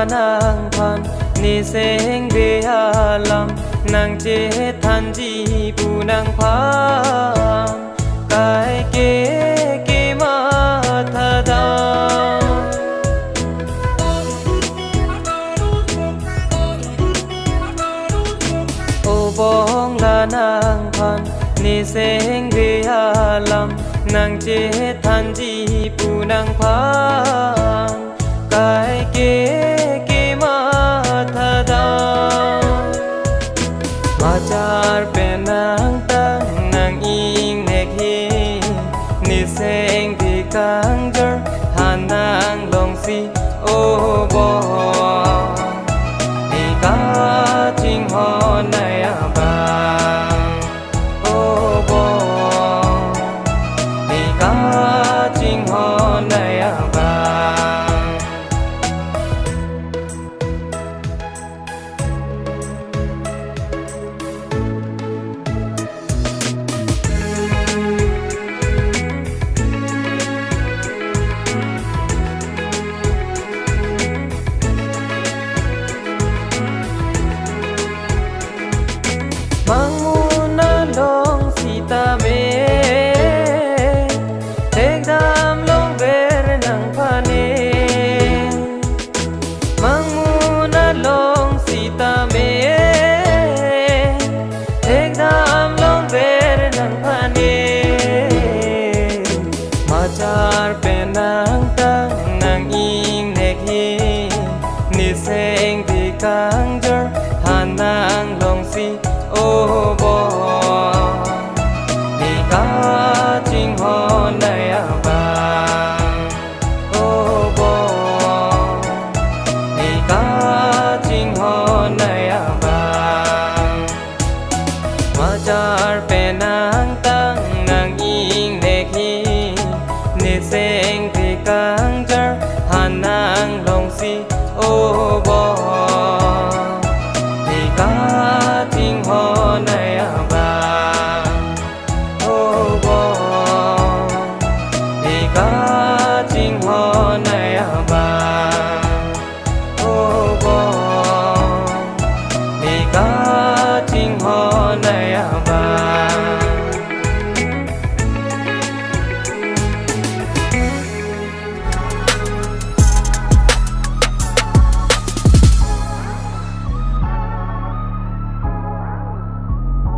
nang phan ni seng be alam nang che than ji bu nang phan kai ke ma tha da o bong la nang phan ni seng be alam nang che than ji bu nang phan kai ke ma tha da ma char pe nang tang nang ing ne khi ni seng di kang jar han nang long si o bo ni ka ching ho na ya ba o bo ni ka ching ho na ya ba manguna long sita me tek dam long ver nang phane manguna long sita me tek dam long ver nang phane machar pe nang tang nang ing ne khi ni seng di kang jar han nang long si o bo ni ka ching ho na ya ba o bo ni ka ching ho na ya ba ma char pe nang tang nang ing ne khi ni seng thi kang jar han nang long si o